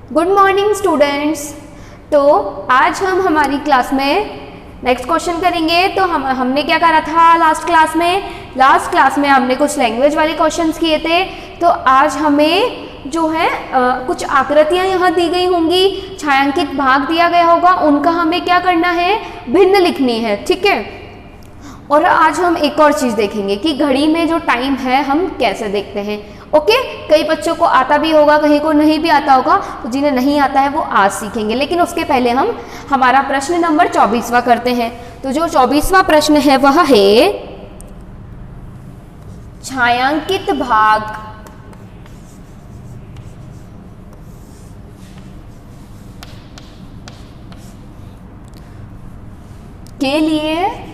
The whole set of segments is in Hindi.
Good morning students. तो आज हम हमारी क्लास में नेक्स्ट क्वेश्चन करेंगे। तो हमने क्या करा था लास्ट क्लास में हमने कुछ लैंग्वेज वाले क्वेश्चंस किए थे। तो आज हमें जो है कुछ आकृतियां यहाँ दी गई होंगी, छायांकित भाग दिया गया होगा, उनका हमें क्या करना है, भिन्न लिखनी है। ठीक है। और आज हम एक और चीज़ देखेंगे कि घड़ी में जो टाइम है हम कैसे देखते हैं। ओके। कई बच्चों को आता भी होगा, कहीं को नहीं भी आता होगा, तो जिन्हें नहीं आता है वो आज सीखेंगे। लेकिन उसके पहले हम हमारा प्रश्न नंबर 24वां करते हैं। तो जो 24वां प्रश्न है वह है छायांकित भाग के लिए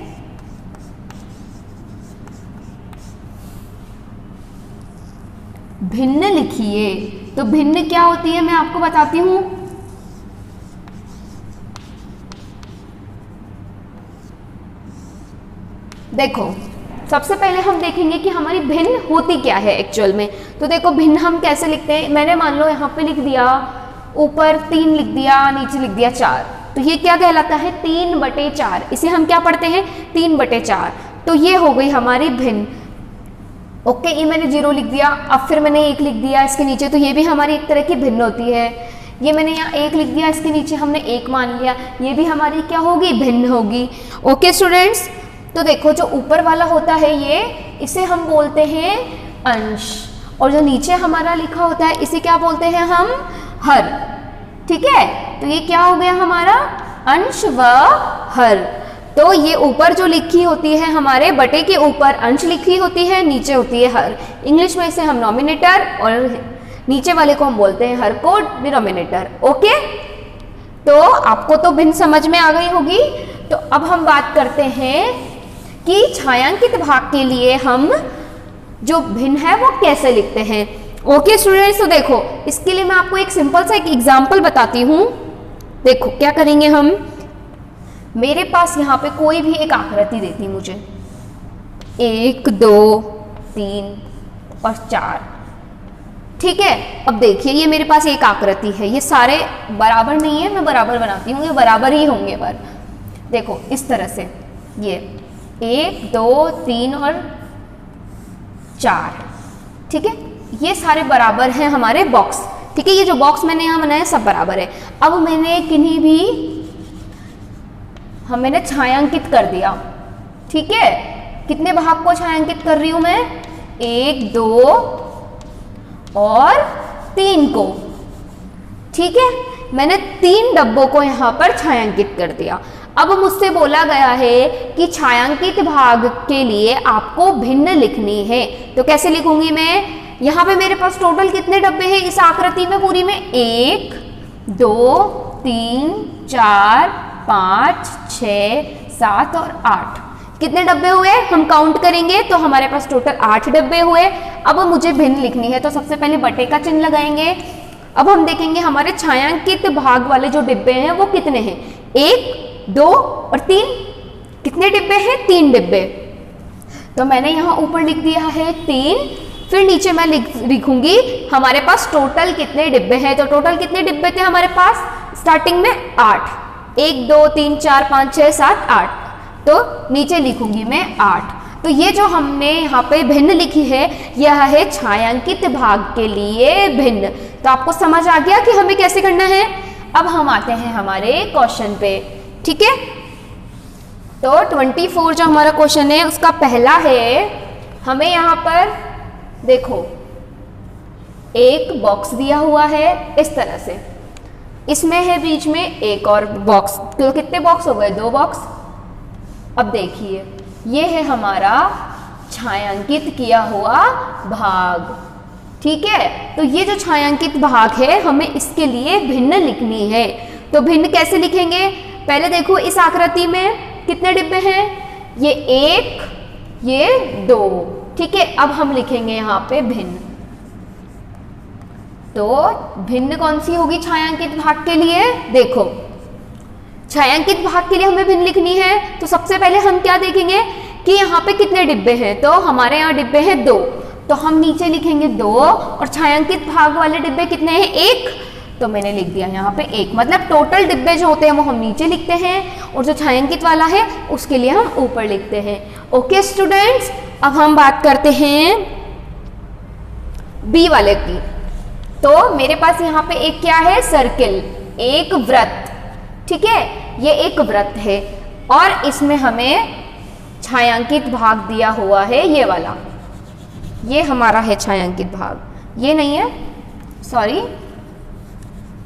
भिन्न लिखिए। तो भिन्न क्या होती है मैं आपको बताती हूं। देखो, सबसे पहले हम देखेंगे कि हमारी भिन्न होती क्या है एक्चुअल में। तो देखो, भिन्न हम कैसे लिखते हैं। मैंने मान लो यहाँ पे लिख दिया, ऊपर 3 लिख दिया, नीचे लिख दिया 4। तो ये क्या कहलाता है, 3/4। इसे हम क्या पढ़ते हैं, 3/4। तो ये हो गई हमारी भिन्न। ओके। ये मैंने 0 लिख दिया, अब फिर मैंने 1 लिख दिया इसके नीचे, तो ये भी हमारी एक तरह की भिन्न होती है। ये मैंने यहाँ 1 लिख दिया, इसके नीचे हमने 1 मान लिया, ये भी हमारी क्या होगी, भिन्न होगी। Okay students. तो देखो, जो ऊपर वाला होता है ये, इसे हम बोलते हैं अंश, और जो नीचे हमारा लिखा होता है इसे क्या बोलते हैं हम, हर। ठीक है। तो ये क्या हो गया हमारा, अंश व हर। तो ये ऊपर जो लिखी होती है हमारे बटे के ऊपर अंश लिखी होती है, नीचे होती है हर। इंग्लिश में इसे हम नॉमिनेटर, और नीचे वाले को हम बोलते हैं हर को डिनोमिनेटर। ओके। तो आपको तो भिन्न समझ में आ गई होगी। तो अब हम बात करते हैं कि छायांकित भाग के लिए हम जो भिन्न है वो कैसे लिखते हैं। Okay students. तो देखो, इसके लिए मैं आपको एक सिंपल सा एक एग्जाम्पल बताती हूँ। देखो क्या करेंगे हम। मेरे पास यहाँ पे कोई भी एक आकृति देती मुझे, 1 2 3 और 4। ठीक है। अब देखिए, ये मेरे पास एक आकृति है, ये सारे बराबर नहीं है, मैं बराबर बनाती हूँ, ये बराबर ही होंगे। पर देखो इस तरह से, ये 1 2 3 और 4। ठीक है। ये सारे बराबर हैं हमारे बॉक्स। ठीक है। ये जो बॉक्स मैंने यहाँ बनाया सब बराबर है। अब मैंने किन्हीं भी मैंने छायांकित कर दिया। ठीक है। कितने भाग को छायांकित कर रही हूं मैं, 1 2 और 3 को। ठीक है। मैंने 3 डब्बों को यहां पर छायांकित कर दिया। अब मुझसे बोला गया है कि छायांकित भाग के लिए आपको भिन्न लिखनी है। तो कैसे लिखूंगी मैं, यहाँ पे मेरे पास टोटल कितने डब्बे हैं इस आकृति में पूरी में, 1 2 3 4 5 6 7 और 8। कितने डब्बे हुए हम काउंट करेंगे तो हमारे पास टोटल 8 डब्बे हुए। अब मुझे भिन्न लिखनी है, तो सबसे पहले बटे का चिन्ह लगाएंगे। अब हम देखेंगे हमारे छायांकित भाग वाले जो डिब्बे हैं वो कितने हैं, 1 2 और 3। कितने डिब्बे हैं, 3 डिब्बे। तो मैंने यहाँ ऊपर लिख दिया है 3, फिर नीचे मैं लिखूंगी हमारे पास टोटल कितने डिब्बे हैं। तो टोटल कितने डिब्बे थे हमारे पास स्टार्टिंग में, 8। 1 2 3 4 5 6 7 8। तो नीचे लिखूंगी मैं 8। तो ये जो हमने यहाँ पे भिन्न लिखी है, यह है छायांकित भाग के लिए भिन्न। तो आपको समझ आ गया कि हमें कैसे करना है। अब हम आते हैं हमारे क्वेश्चन पे। ठीक है। तो 24 जो हमारा क्वेश्चन है उसका पहला है, हमें यहाँ पर देखो एक बॉक्स दिया हुआ है इस तरह से, इसमें है बीच में एक और बॉक्स। तो कितने बॉक्स हो गए, 2 बॉक्स। अब देखिए, ये है हमारा छायांकित किया हुआ भाग। ठीक है। तो ये जो छायांकित भाग है हमें इसके लिए भिन्न लिखनी है। तो भिन्न कैसे लिखेंगे, पहले देखो इस आकृति में कितने डिब्बे हैं, ये 1 ये 2। ठीक है। अब हम लिखेंगे यहाँ पे भिन्न। तो भिन्न कौन सी होगी छायांकित भाग के लिए, देखो छायांकित भाग के लिए हमें भिन्न लिखनी है। तो सबसे पहले हम क्या देखेंगे कि यहाँ पे कितने डिब्बे हैं। तो हमारे यहाँ डिब्बे हैं 2, तो हम नीचे लिखेंगे 2 और छायांकित भाग वाले डिब्बे कितने हैं 1, तो मैंने लिख दिया यहाँ पे 1। मतलब टोटल डिब्बे जो होते हैं वो हम नीचे लिखते हैं और जो छायांकित वाला है उसके लिए हम ऊपर लिखते हैं। ओके स्टूडेंट्स, अब हम बात करते हैं बी वाले की। तो मेरे पास यहाँ पे एक क्या है, सर्किल, एक वृत्त, ठीक है, ये एक वृत्त है और इसमें हमें छायांकित भाग दिया हुआ है ये वाला, ये हमारा है छायांकित भाग, ये नहीं है, सॉरी,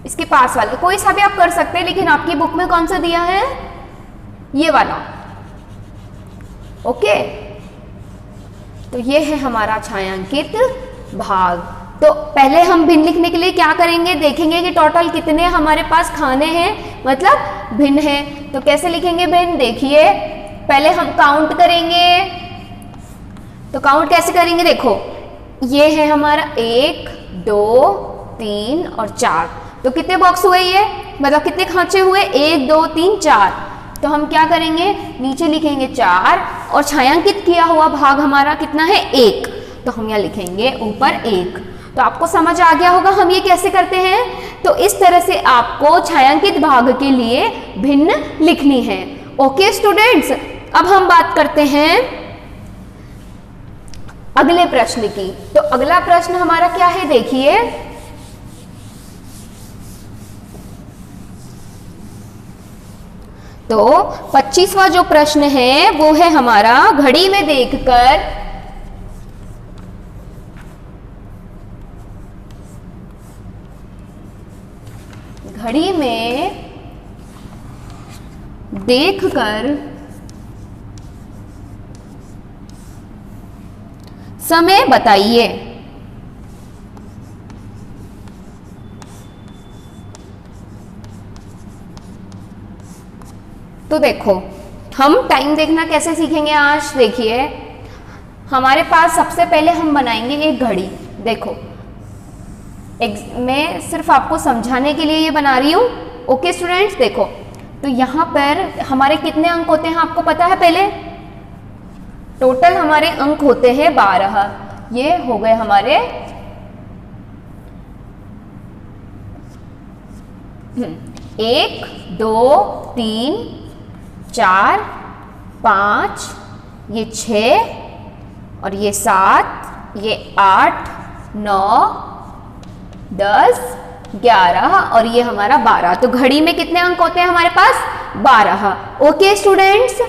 इसके पास वाला, कोई सा भी आप कर सकते हैं, लेकिन आपकी बुक में कौन सा दिया है, ये वाला। ओके, तो ये है हमारा छायांकित भाग। तो पहले हम भिन्न लिखने के लिए क्या करेंगे, देखेंगे कि टोटल कितने हमारे पास खाने हैं, मतलब भिन्न है। तो कैसे लिखेंगे भिन्न, देखिए पहले हम काउंट करेंगे। तो काउंट कैसे करेंगे, देखो ये है हमारा 1 2 3 और 4। तो कितने बॉक्स हुए ये, मतलब कितने खांचे हुए, 1 2 3 4। तो हम क्या करेंगे, नीचे लिखेंगे 4 और छायांकित किया हुआ भाग हमारा कितना है, 1। तो हम यहाँ लिखेंगे ऊपर 1। तो आपको समझ आ गया होगा हम ये कैसे करते हैं। तो इस तरह से आपको छायांकित भाग के लिए भिन्न लिखनी है। ओके स्टूडेंट्स, अब हम बात करते हैं अगले प्रश्न की। तो अगला प्रश्न हमारा क्या है, देखिए तो 25वां जो प्रश्न है वो है हमारा, घड़ी में देखकर समय बताइए। तो देखो हम टाइम देखना कैसे सीखेंगे आज, देखिए हमारे पास सबसे पहले हम बनाएंगे एक घड़ी। देखो मैं सिर्फ आपको समझाने के लिए ये बना रही हूँ। ओके स्टूडेंट्स, देखो तो यहाँ पर हमारे कितने अंक होते हैं आपको पता है, पहले टोटल हमारे अंक होते हैं 12। ये हो गए हमारे 1 2 3 4 5, ये 6 और ये 7, ये 8 9 10 11 और ये हमारा 12। तो घड़ी में कितने अंक होते हैं हमारे पास, 12। ओके स्टूडेंट्स,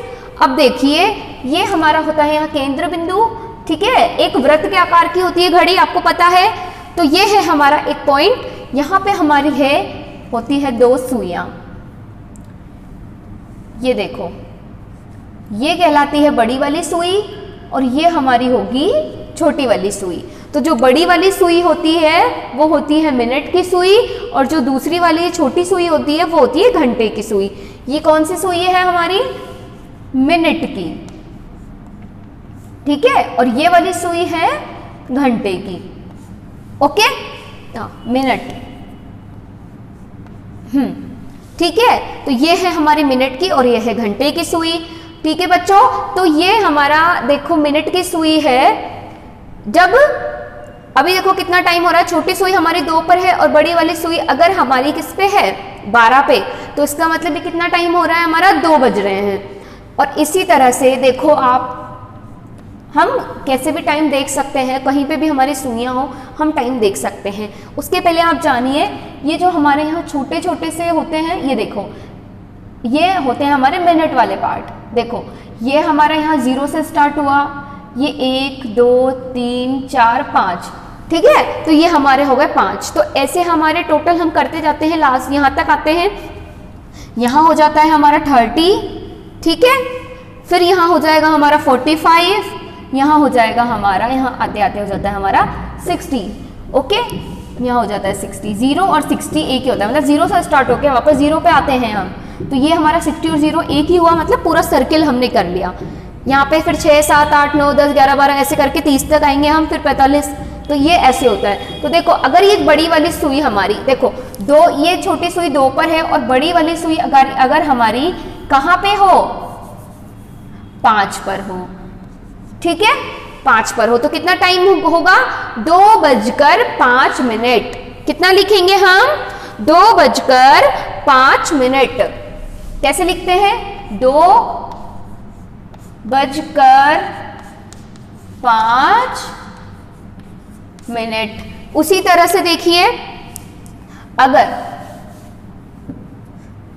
अब देखिए ये हमारा होता है यहाँ केंद्र बिंदु, ठीक है, एक वृत्त के आकार की होती है घड़ी, आपको पता है। तो ये है हमारा एक पॉइंट, यहाँ पे हमारी होती है 2 सुइयां। ये देखो ये कहलाती है बड़ी वाली सुई और ये हमारी होगी छोटी वाली सुई। तो जो बड़ी वाली सुई होती है वो होती है मिनट की सुई और जो दूसरी वाली छोटी सुई होती है वो होती है घंटे की सुई। ये कौन सी सुई है हमारी, मिनट की, ठीक है, और ये वाली सुई है घंटे की। ओके, मिनट, ठीक है। तो ये है हमारी मिनट की और ये है घंटे की सुई, ठीक है बच्चों। तो ये हमारा देखो मिनट की सुई है, जब अभी देखो कितना टाइम हो रहा है, छोटी सुई हमारी 2 पर है और बड़ी वाली सुई अगर हमारी किस पे है, 12 पे, तो इसका मतलब ये कितना टाइम हो रहा है हमारा, 2 बज रहे हैं। और इसी तरह से देखो आप, हम कैसे भी टाइम देख सकते हैं, कहीं पे भी हमारी सुइयां हो हम टाइम देख सकते हैं। उसके पहले आप जानिए ये जो हमारे यहाँ छोटे छोटे से होते हैं, ये देखो ये होते हैं हमारे मिनट वाले पार्ट। देखो ये हमारा यहाँ 0 से स्टार्ट हुआ, ये 1 2 3 4 5, ठीक है, तो ये हमारे हो गए 5। तो ऐसे हमारे टोटल हम करते जाते हैं, लास्ट यहाँ तक आते हैं, यहाँ हो जाता है हमारा 30, ठीक है, फिर यहाँ हो जाएगा हमारा 45, यहाँ हो जाएगा हमारा, यहाँ आते आते हो जाता है हमारा 60। ओके, यहाँ हो जाता है 60, 0 और 60 एक ही होता है, मतलब 0 से स्टार्ट होकर वापस 0 पे आते हैं हम। तो ये हमारा 60 और 0 एक ही हुआ, मतलब पूरा सर्किल हमने कर लिया। यहाँ पे फिर 6 7 8 9 10 11 12 ऐसे करके 30 तक आएंगे हम, फिर 45। तो ये ऐसे होता है। तो देखो अगर ये बड़ी वाली सुई हमारी, देखो ये छोटी सुई 2 पर है और बड़ी वाली सुई अगर हमारी कहाँ पे हो, 5 पर हो, ठीक है, 5 पर हो, तो कितना टाइम होगा, 2:05। कितना लिखेंगे हम, 2:05। कैसे लिखते हैं? 2:05। उसी तरह से देखिए, अगर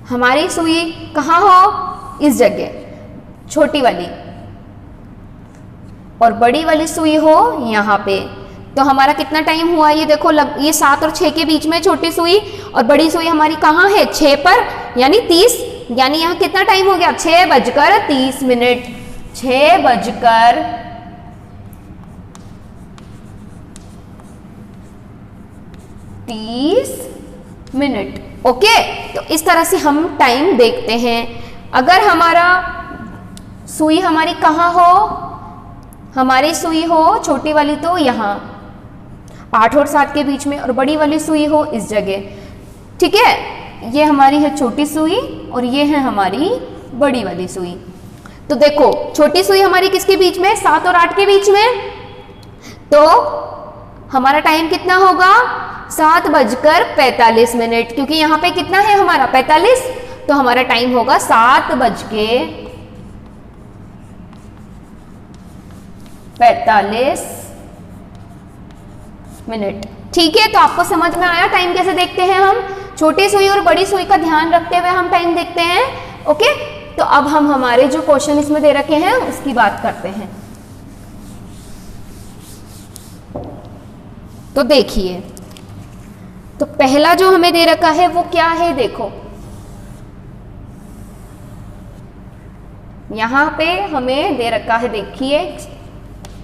हमारी सुई कहाँ हो, इस जगह छोटी वाली, और बड़ी वाली सुई हो यहाँ पे, तो हमारा कितना टाइम हुआ? ये देखो, ये 7 और 6 के बीच में छोटी सुई, और बड़ी सुई हमारी कहाँ है? 6 पर, यानी 30, यानी यहाँ कितना टाइम हो गया? 6:30। 6:30। ओके, तो इस तरह से हम टाइम देखते हैं। अगर हमारा सुई हमारी कहाँ हो, हमारी सुई हो छोटी वाली तो यहाँ 8 और 7 के बीच में, और बड़ी वाली सुई हो इस जगह। ठीक है, ये हमारी है छोटी सुई और ये है हमारी बड़ी वाली सुई। तो देखो, छोटी सुई हमारी किसके बीच में? 7 और 8 के बीच में। तो हमारा टाइम कितना होगा? 7:45, क्योंकि यहाँ पे कितना है हमारा? 45। तो हमारा टाइम होगा 7:45। ठीक है, तो आपको समझ में आया टाइम कैसे देखते हैं हम? छोटी सुई और बड़ी सुई का ध्यान रखते हुए हम टाइम देखते हैं। ओके, तो अब हम हमारे जो क्वेश्चन इसमें दे रखे हैं उसकी बात करते हैं। तो देखिए, तो पहला जो हमें दे रखा है वो क्या है? देखो, यहां पे हमें दे रखा है, देखिए,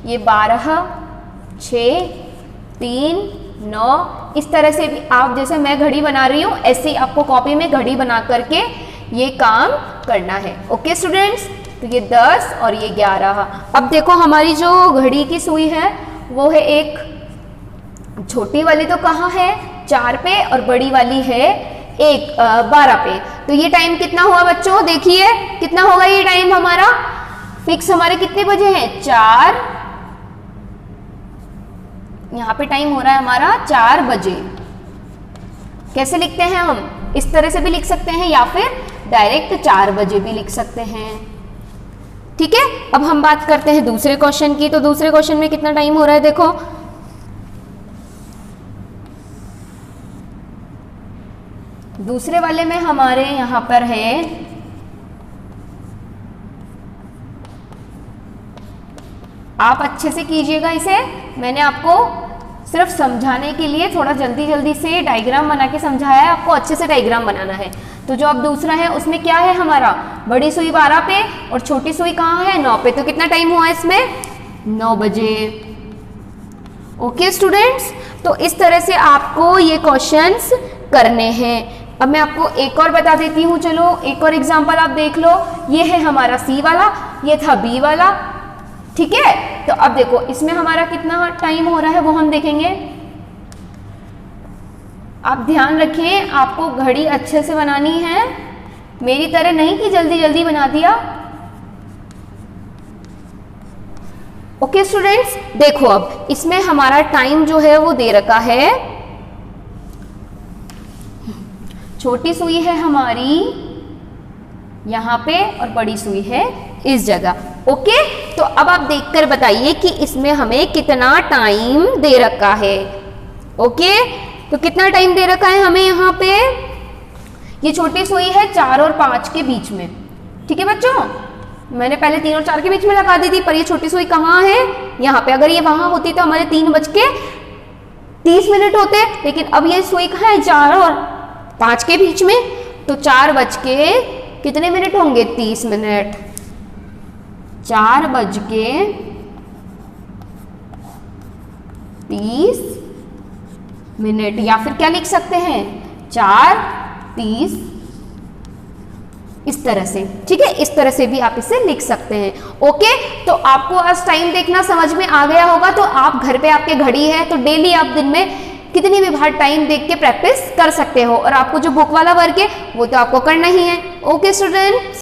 ये 12, 6, 3, 9। इस तरह से भी आप, जैसे मैं घड़ी बना रही हूं, ऐसे ही आपको कॉपी में घड़ी बना करके ये काम करना है। ओके स्टूडेंट्स, तो ये 10 और ये 11। अब देखो, हमारी जो घड़ी की सुई है वो है एक, छोटी वाली तो कहाँ है? 4 पे, और बड़ी वाली है 12 पे। तो ये टाइम कितना हुआ बच्चों? देखिए कितना होगा ये टाइम हमारा? फिक्स हमारे कितने बजे हैं? 4। यहाँ पे टाइम हो रहा है हमारा 4 बजे। कैसे लिखते हैं हम? इस तरह से भी लिख सकते हैं या फिर डायरेक्ट 4 बजे भी लिख सकते हैं। ठीक है, अब हम बात करते हैं दूसरे क्वेश्चन की। तो दूसरे क्वेश्चन में कितना टाइम हो रहा है? देखो, दूसरे वाले में हमारे यहाँ पर है, आप अच्छे से कीजिएगा इसे, मैंने आपको सिर्फ समझाने के लिए थोड़ा जल्दी जल्दी से डायग्राम बना के समझाया है, आपको अच्छे से डायग्राम बनाना है। तो जो अब दूसरा है उसमें क्या है हमारा? बड़ी सुई 12 पे और छोटी सुई कहाँ है? 9 पे। तो कितना टाइम हुआ इसमें? 9 बजे। ओके स्टूडेंट्स, तो इस तरह से आपको ये क्वेश्चंस करने हैं। अब मैं आपको एक और बता देती हूँ, चलो एक और एग्जाम्पल आप देख लो। ये है हमारा सी वाला, ये था बी वाला। ठीक है, तो अब देखो इसमें हमारा कितना टाइम हो रहा है वो हम देखेंगे। आप ध्यान रखें, आपको घड़ी अच्छे से बनानी है, मेरी तरह नहीं कि जल्दी जल्दी बना दिया। ओके स्टूडेंट्स, देखो अब इसमें हमारा टाइम जो है वो दे रखा है, छोटी सुई है हमारी यहाँ पे और बड़ी सुई है इस जगह। ओके, तो अब आप देखकर बताइए कि इसमें हमें कितना टाइम दे रखा है। ओके, तो कितना टाइम दे रखा है हमें यहाँ पे? ये छोटी सुई है 4 और 5 के बीच में। ठीक है बच्चों, मैंने पहले 3 और 4 के बीच में लगा दी थी, पर ये छोटी सुई कहाँ है? यहाँ पे। अगर ये वहां होती तो हमारे 3:30 होते, लेकिन अब ये सुई कहाँ है? 4 और 5 के बीच में। तो 4 कितने मिनट होंगे? 30 मिनट। 4:30 मिनट, या फिर क्या लिख सकते हैं? 4:30, इस तरह से। ठीक है, इस तरह से भी आप इसे लिख सकते हैं। ओके, तो आपको आज टाइम देखना समझ में आ गया होगा। तो आप घर पे, आपके घड़ी है तो डेली आप दिन में कितनी भी बार टाइम देख के प्रैक्टिस कर सकते हो। और आपको जो बुक वाला वर्क है वो तो आपको करना ही है। Okay student.